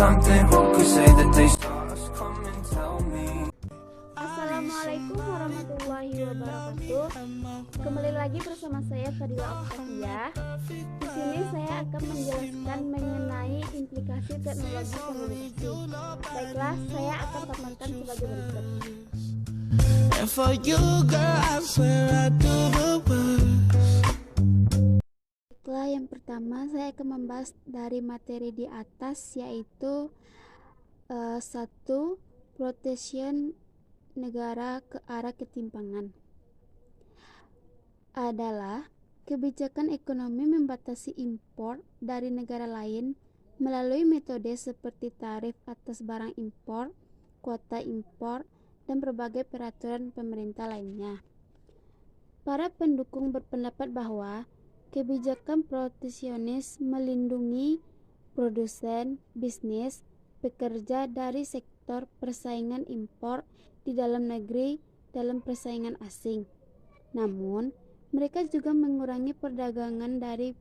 something, who could say that they saw us? Come and tell me. Assalamualaikum warahmatullahi wabarakatuh. Kembali lagi bersama saya Fadila Octavia. Di sini saya akan menjelaskan mengenai implikasi teknologi komunikasi. Baiklah, saya akan paparkan sebagai berikut. And for you, girl, I swear I do the worst. Baiklah, yang pertama saya akan membahas dari materi di atas, yaitu 1. Protection negara ke arah ketimpangan adalah kebijakan ekonomi membatasi impor dari negara lain melalui metode seperti tarif atas barang impor, kuota impor, dan berbagai peraturan pemerintah lainnya. Para pendukung berpendapat bahwa kebijakan proteksionis melindungi produsen, bisnis, pekerja dari sektor persaingan impor di dalam negeri dalam persaingan asing. Namun, mereka juga mengurangi perdagangan dari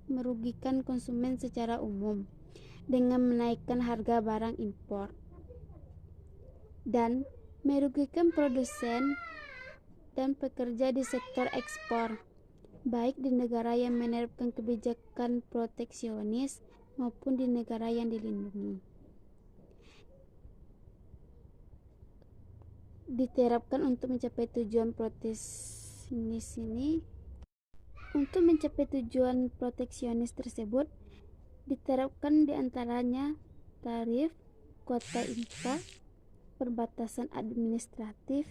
merugikan konsumen secara umum dengan menaikkan harga barang impor dan merugikan produsen dan pekerja di sektor ekspor, baik di negara yang menerapkan kebijakan proteksionis maupun di negara yang dilindungi. Diterapkan untuk mencapai tujuan proteksionis ini. Untuk mencapai tujuan proteksionis tersebut, diterapkan diantaranya tarif, kuota impor, perbatasan administratif,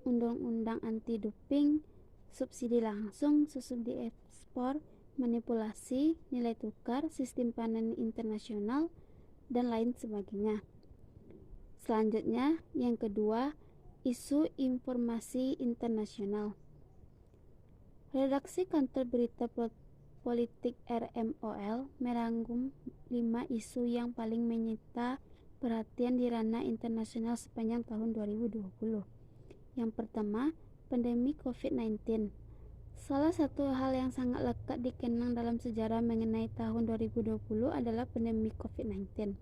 undang-undang anti-doping, subsidi langsung, subsidi ekspor, manipulasi nilai tukar, sistem panen internasional, dan lain sebagainya. Selanjutnya, yang kedua, isu informasi internasional. Redaksi Kantor Berita Politik RMOL merangkum 5 isu yang paling menyita perhatian di ranah internasional sepanjang tahun 2020. Yang pertama, pandemi COVID-19. Salah satu hal yang sangat lekat dikenang dalam sejarah mengenai tahun 2020 adalah pandemi COVID-19.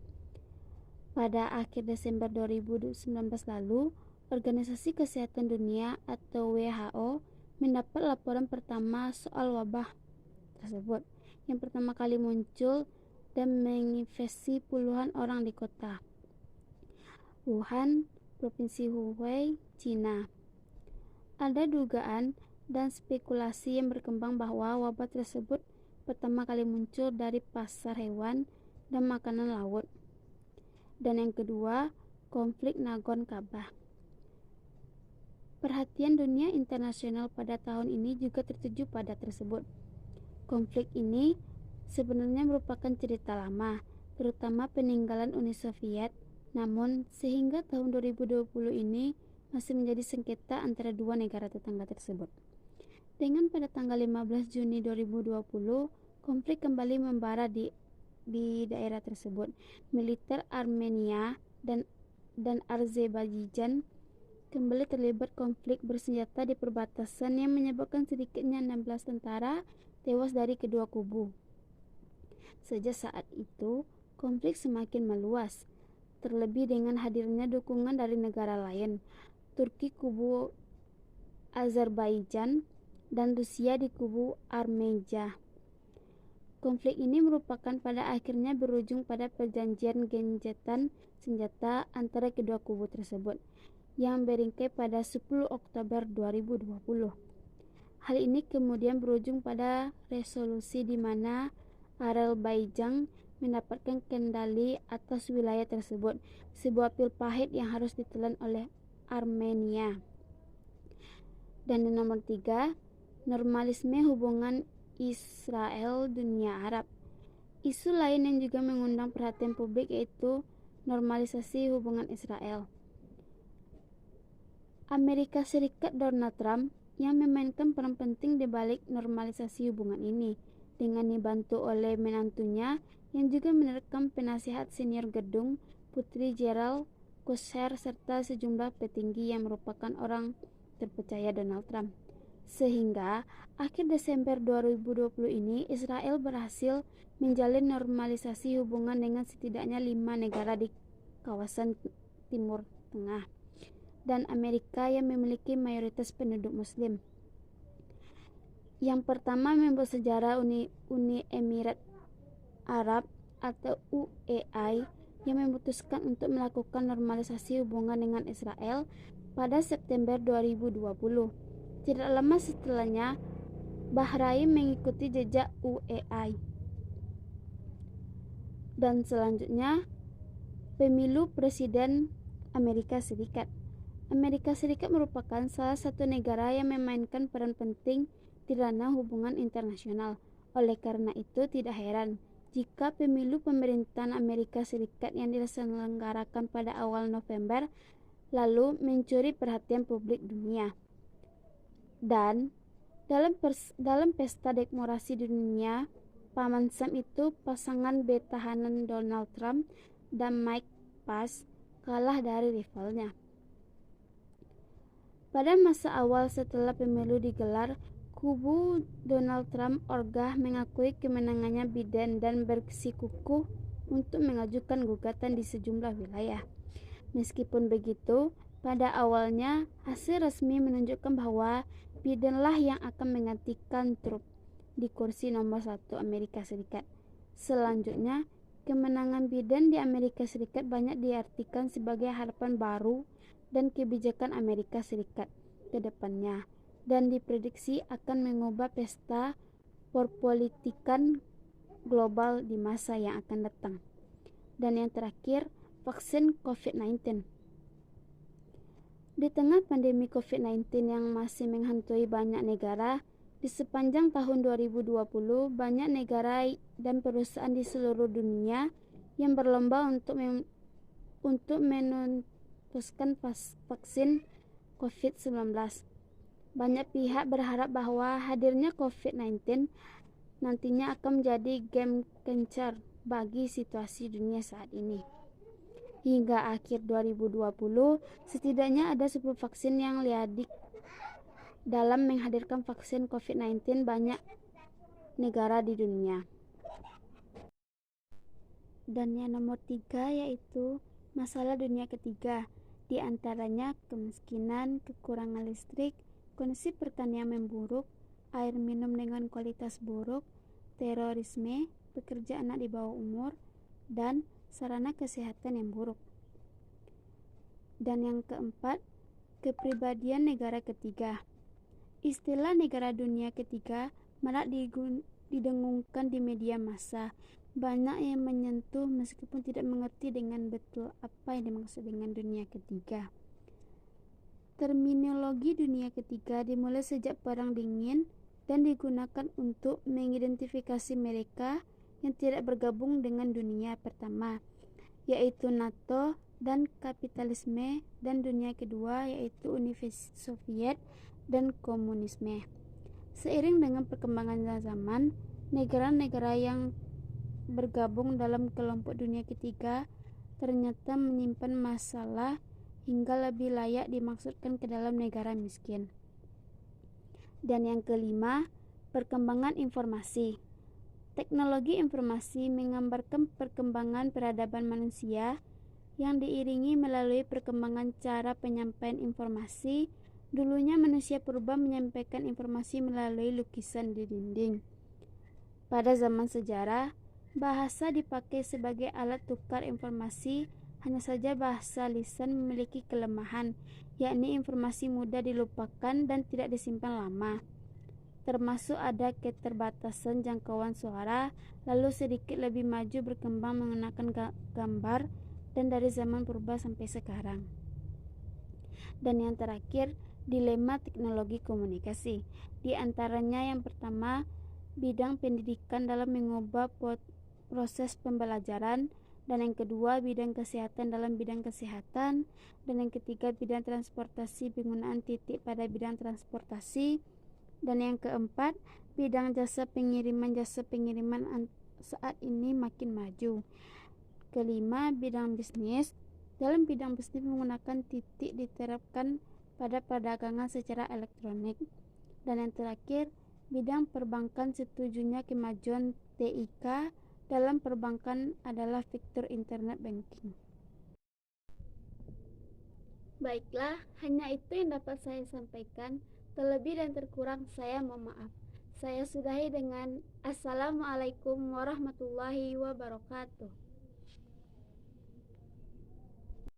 Pada akhir Desember 2019 lalu, Organisasi Kesehatan Dunia atau WHO mendapat laporan pertama soal wabah tersebut yang pertama kali muncul dan menginfeksi puluhan orang di kota Wuhan, Provinsi Hubei, Cina. Ada dugaan dan spekulasi yang berkembang bahwa wabah tersebut pertama kali muncul dari pasar hewan dan makanan laut. Dan yang kedua, konflik Nagorno-Karabakh. Perhatian dunia internasional pada tahun ini juga tertuju pada tersebut. Konflik ini sebenarnya merupakan cerita lama, terutama peninggalan Uni Soviet, namun sehingga tahun 2020 ini masih menjadi sengketa antara dua negara tetangga tersebut. Dengan pada tanggal 15 Juni 2020, konflik kembali membara di daerah tersebut. Militer Armenia dan Azerbaijan kembali terlibat konflik bersenjata di perbatasan yang menyebabkan sedikitnya 16 tentara tewas dari kedua kubu. Sejak saat itu, konflik semakin meluas, terlebih dengan hadirnya dukungan dari negara lain, Turki kubu Azerbaijan dan Rusia di kubu Armenia. Konflik ini merupakan pada akhirnya berujung pada perjanjian gencatan senjata antara kedua kubu tersebut yang beringkai pada 10 Oktober 2020. Hal ini kemudian berujung pada resolusi di mana Azerbaijan mendapatkan kendali atas wilayah tersebut, sebuah pil pahit yang harus ditelan oleh Armenia. Dan yang nomor 3, normalisme hubungan Israel dunia Arab. Isu lain yang juga mengundang perhatian publik yaitu normalisasi hubungan Israel. Amerika Serikat Donald Trump yang memainkan peran penting di balik normalisasi hubungan ini, dengan dibantu oleh menantunya yang juga menerkam penasihat senior gedung Putri Gerald Kushner serta sejumlah petinggi yang merupakan orang terpercaya Donald Trump. Sehingga akhir Desember 2020 ini Israel berhasil menjalin normalisasi hubungan dengan setidaknya 5 negara di kawasan Timur Tengah dan Amerika yang memiliki mayoritas penduduk Muslim. Yang pertama membuat sejarah Uni Emirat Arab atau UAE yang memutuskan untuk melakukan normalisasi hubungan dengan Israel pada September 2020. Tidak lama setelahnya, Bahrain mengikuti jejak UAE. Dan selanjutnya, pemilu Presiden Amerika Serikat. Amerika Serikat merupakan salah satu negara yang memainkan peran penting di ranah hubungan internasional. Oleh karena itu, tidak heran jika pemilu pemerintahan Amerika Serikat yang diselenggarakan pada awal November lalu mencuri perhatian publik dunia. Dan dalam pesta demokrasi dunia, Paman Sam itu pasangan betahanan Donald Trump dan Mike Pence kalah dari rivalnya. Pada masa awal setelah pemilu digelar, kubu Donald Trump ogah mengakui kemenangannya Biden dan bersikukuh untuk mengajukan gugatan di sejumlah wilayah. Meskipun begitu, pada awalnya hasil resmi menunjukkan bahwa Bidenlah yang akan menggantikan Trump di kursi nomor 1 Amerika Serikat. Selanjutnya, kemenangan Biden di Amerika Serikat banyak diartikan sebagai harapan baru dan kebijakan Amerika Serikat ke depannya, dan diprediksi akan mengubah pesta perpolitikan global di masa yang akan datang. Dan yang terakhir, vaksin COVID-19. Di tengah pandemi COVID-19 yang masih menghantui banyak negara, di sepanjang tahun 2020, banyak negara dan perusahaan di seluruh dunia yang berlomba untuk menuntaskan vaksin COVID-19. Banyak pihak berharap bahwa hadirnya COVID-19 nantinya akan menjadi game changer bagi situasi dunia saat ini. Hingga akhir 2020, setidaknya ada 10 vaksin yang liadik dalam menghadirkan vaksin COVID-19 banyak negara di dunia. Dan yang nomor 3 yaitu masalah dunia ketiga, di antaranya kemiskinan, kekurangan listrik, kondisi pertanian memburuk, air minum dengan kualitas buruk, terorisme, pekerja anak di bawah umur, dan sarana kesehatan yang buruk. Dan yang keempat, kepribadian negara ketiga. Istilah negara dunia ketiga marak didengungkan di media massa. Banyak yang menyentuh meskipun tidak mengerti dengan betul apa yang dimaksud dengan dunia ketiga. Terminologi dunia ketiga dimulai sejak Perang Dingin dan digunakan untuk mengidentifikasi mereka yang tidak bergabung dengan dunia pertama, yaitu NATO dan kapitalisme, dan dunia kedua yaitu Uni Soviet dan komunisme. Seiring dengan perkembangan zaman, negara-negara yang bergabung dalam kelompok dunia ketiga ternyata menyimpan masalah hingga lebih layak dimasukkan ke dalam negara miskin. Dan yang kelima, perkembangan informasi. Teknologi informasi menggambarkan perkembangan peradaban manusia yang diiringi melalui perkembangan cara penyampaian informasi. Dulunya manusia purba menyampaikan informasi melalui lukisan di dinding. Pada zaman sejarah, bahasa dipakai sebagai alat tukar informasi, hanya saja bahasa lisan memiliki kelemahan, yakni informasi mudah dilupakan dan tidak disimpan lama. Termasuk ada keterbatasan jangkauan suara, lalu sedikit lebih maju berkembang menggunakan gambar, dan dari zaman purba sampai sekarang. Dan yang terakhir, dilema teknologi komunikasi. Di antaranya yang pertama, bidang pendidikan dalam mengubah proses pembelajaran, dan yang kedua, bidang kesehatan dalam bidang kesehatan, dan yang ketiga, bidang transportasi, penggunaan titik pada bidang transportasi, dan yang keempat, bidang jasa pengiriman saat ini makin maju. Kelima, bidang bisnis. Dalam bidang bisnis menggunakan titik diterapkan pada perdagangan secara elektronik. Dan yang terakhir, bidang perbankan setujunya kemajuan TIK dalam perbankan adalah fitur internet banking. Baiklah, hanya itu yang dapat saya sampaikan. Terlebih dan terkurang saya mohon maaf. Saya sudahi dengan Assalamualaikum warahmatullahi wabarakatuh.